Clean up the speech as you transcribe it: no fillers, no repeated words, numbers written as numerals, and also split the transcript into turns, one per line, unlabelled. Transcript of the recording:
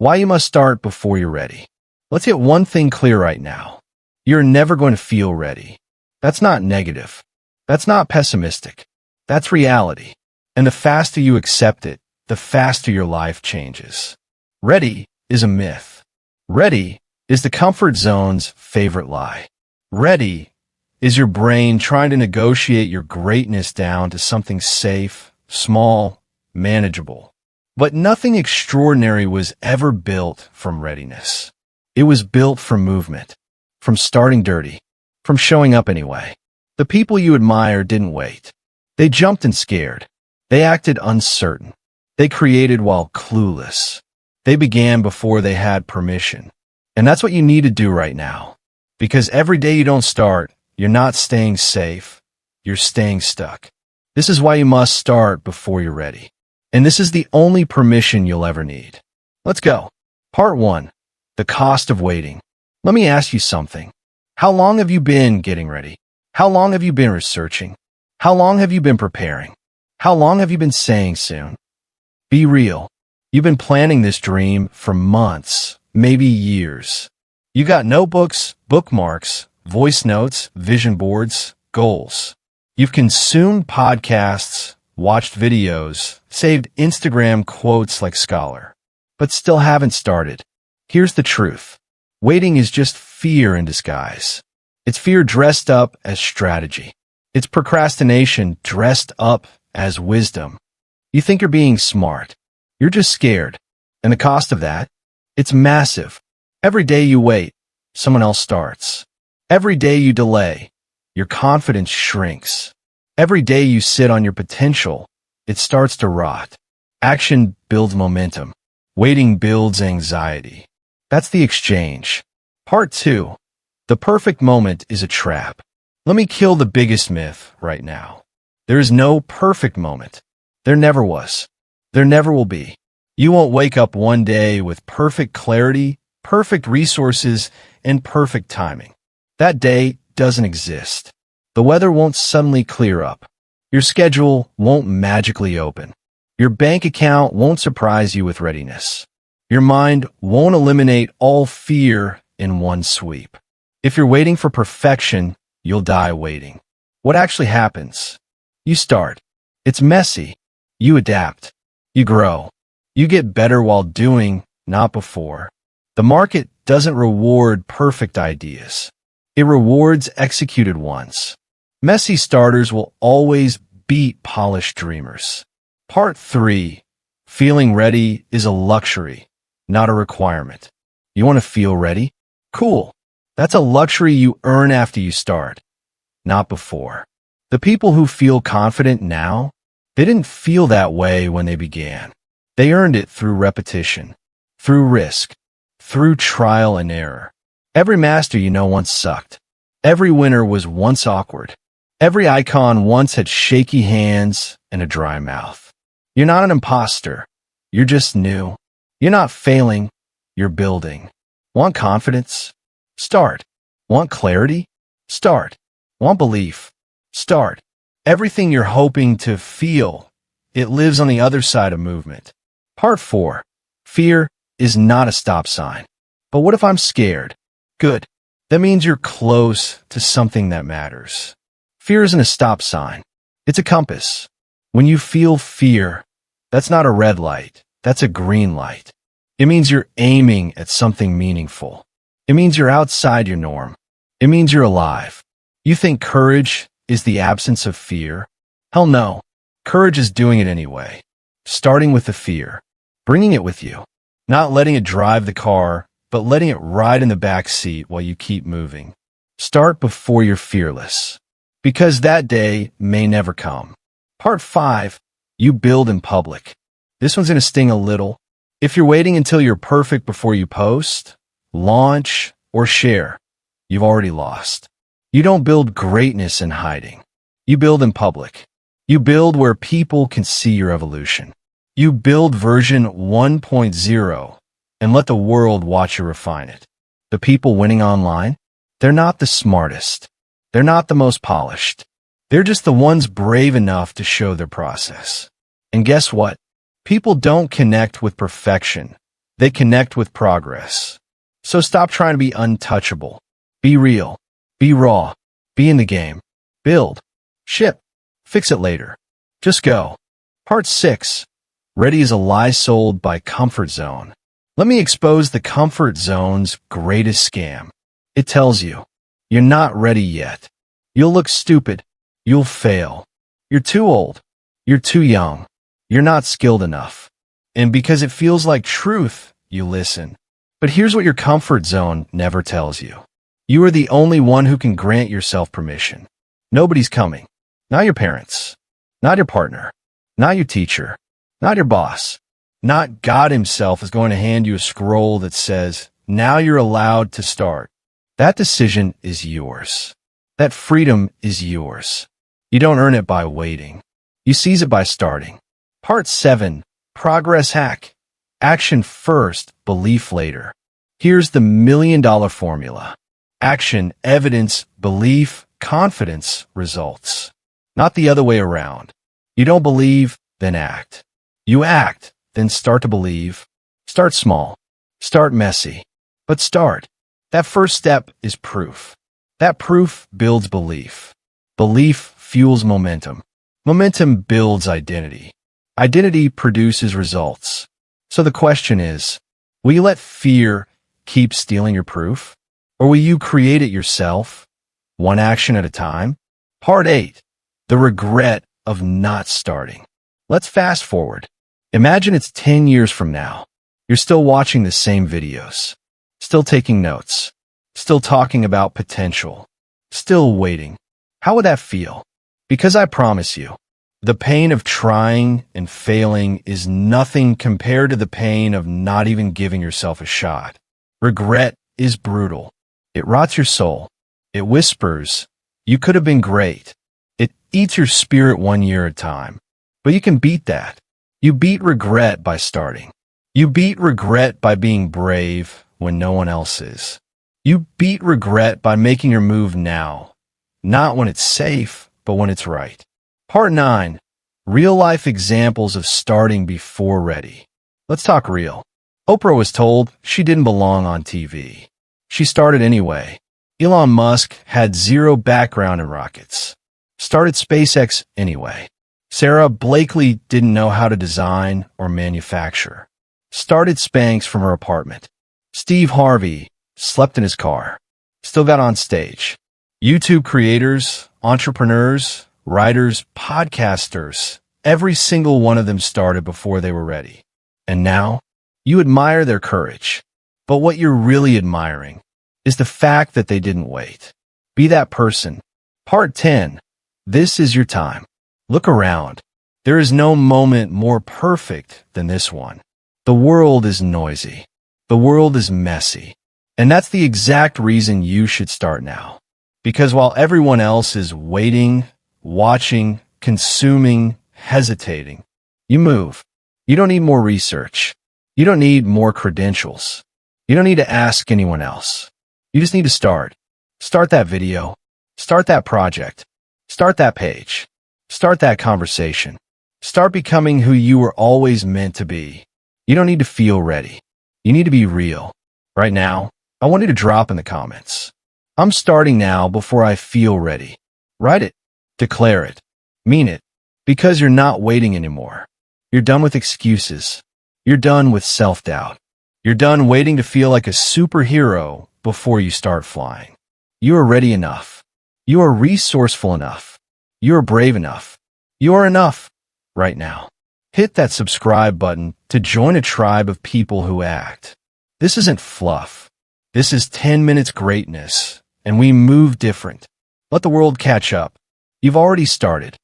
Why you must start before you're ready. Let's get one thing clear right now. You're never going to feel ready. That's not negative. That's not pessimistic. That's reality. And the faster you accept it, the faster your life changes. Ready is a myth. Ready is the comfort zone's favorite lie. Ready is your brain trying to negotiate your greatness down to something safe, small, manageable. But nothing extraordinary was ever built from readiness. It was built from movement, from starting dirty, from showing up anyway. The people you admire didn't wait. They jumped and scared. They acted uncertain. They created while clueless. They began before they had permission. And that's what you need to do right now. Because every day you don't start, you're not staying safe. You're staying stuck. This is why you must start before you're ready. And this is the only permission you'll ever need. Let's go. Part 1. The cost of waiting. Let me ask you something. How long have you been getting ready? How long have you been researching? How long have you been preparing? How long have you been saying soon? Be real. You've been planning this dream for months, maybe years. You got notebooks, bookmarks, voice notes, vision boards, goals. You've consumed podcasts, watched videos, saved Instagram quotes like Scholar, but still haven't started. Here's the truth. Waiting is just fear in disguise. It's fear dressed up as strategy. It's procrastination dressed up as wisdom. You think you're being smart. You're just scared. And the cost of that? It's massive. Every day you wait, someone else starts. Every day you delay, your confidence shrinks. Every day you sit on your potential, it starts to rot. Action builds momentum. Waiting builds anxiety. That's the exchange. Part 2. The perfect moment is a trap. Let me kill the biggest myth right now. There is no perfect moment. There never was. There never will be. You won't wake up one day with perfect clarity, perfect resources, and perfect timing. That day doesn't exist. The weather won't suddenly clear up. Your schedule won't magically open. Your bank account won't surprise you with readiness. Your mind won't eliminate all fear in one sweep. If you're waiting for perfection, you'll die waiting. What actually happens? You start. It's messy. You adapt. You grow. You get better while doing, not before. The market doesn't reward perfect ideas. It rewards executed ones. Messy starters will always beat polished dreamers. Part 3. Feeling ready is a luxury, not a requirement. You want to feel ready? Cool. That's a luxury you earn after you start, not before. The people who feel confident now, they didn't feel that way when they began. They earned it through repetition, through risk, through trial and error. Every master you know once sucked. Every winner was once awkward. Every icon once had shaky hands and a dry mouth. You're not an imposter. You're just new. You're not failing. You're building. Want confidence? Start. Want clarity? Start. Want belief? Start. Everything you're hoping to feel, it lives on the other side of movement. Part 4. Fear is not a stop sign. But what if I'm scared? Good. That means you're close to something that matters. Fear isn't a stop sign. It's a compass. When you feel fear, that's not a red light. That's a green light. It means you're aiming at something meaningful. It means you're outside your norm. It means you're alive. You think courage is the absence of fear? Hell no. Courage is doing it anyway. Starting with the fear. Bringing it with you. Not letting it drive the car, but letting it ride in the back seat while you keep moving. Start before you're fearless. Because that day may never come. Part 5. You build in public. This one's going to sting a little. If you're waiting until you're perfect before you post, launch, or share, you've already lost. You don't build greatness in hiding. You build in public. You build where people can see your evolution. You build version 1.0 and let the world watch you refine it. The people winning online, they're not the smartest. They're not the most polished. They're just the ones brave enough to show their process. And guess what? People don't connect with perfection. They connect with progress. So stop trying to be untouchable. Be real. Be raw. Be in the game. Build. Ship. Fix it later. Just go. Part 6. Ready is a lie sold by comfort zone. Let me expose the comfort zone's greatest scam. It tells you, you're not ready yet. You'll look stupid. You'll fail. You're too old. You're too young. You're not skilled enough. And because it feels like truth, you listen. But here's what your comfort zone never tells you. You are the only one who can grant yourself permission. Nobody's coming. Not your parents. Not your partner. Not your teacher. Not your boss. Not God himself is going to hand you a scroll that says, now you're allowed to start. That decision is yours. That freedom is yours. You don't earn it by waiting. You seize it by starting. Part 7. Progress hack. Action first, belief later. Here's the $1 million formula. Action, evidence, belief, confidence, results. Not the other way around. You don't believe, then act. You act, then start to believe. Start small. Start messy. But start. That first step is proof. That proof builds belief. Belief fuels momentum. Momentum builds identity. Identity produces results. So the question is, will you let fear keep stealing your proof? Or will you create it yourself, one action at a time? Part 8. The regret of not starting. Let's fast forward. Imagine it's 10 years from now. You're still watching the same videos, still taking notes, still talking about potential, still waiting. How would that feel? Because I promise you, the pain of trying and failing is nothing compared to the pain of not even giving yourself a shot. Regret is brutal. It rots your soul. It whispers, you could have been great. It eats your spirit 1 year at a time. But you can beat that. You beat regret by starting. You beat regret by being brave when no one else is. You beat regret by making your move now, not when it's safe, but when it's right. Part 9. Real-life examples of starting before ready. Let's talk real. Oprah was told she didn't belong on TV. She started anyway. Elon Musk had zero background in rockets. Started SpaceX anyway. Sarah Blakely didn't know how to design or manufacture. Started Spanx from her apartment. Steve Harvey slept in his car. Still got on stage. YouTube creators, entrepreneurs, writers, podcasters, every single one of them started before they were ready. And now, you admire their courage. But what you're really admiring is the fact that they didn't wait. Be that person. Part 10. This is your time. Look around. There is no moment more perfect than this one. The world is noisy. The world is messy. And that's the exact reason you should start now. Because while everyone else is waiting, watching, consuming, hesitating, you move. You don't need more research. You don't need more credentials. You don't need to ask anyone else. You just need to start. Start that video. Start that project. Start that page. Start that conversation. Start becoming who you were always meant to be. You don't need to feel ready. You need to be real. Right now, I want you to drop in the comments. I'm starting now before I feel ready. Write it. Declare it. Mean it. Because you're not waiting anymore. You're done with excuses. You're done with self-doubt. You're done waiting to feel like a superhero before you start flying. You are ready enough. You are resourceful enough. You are brave enough. You are enough right now. Hit that subscribe button to join a tribe of people who act. This isn't fluff. This is 10 minutes greatness, and we move different. Let the world catch up. You've already started.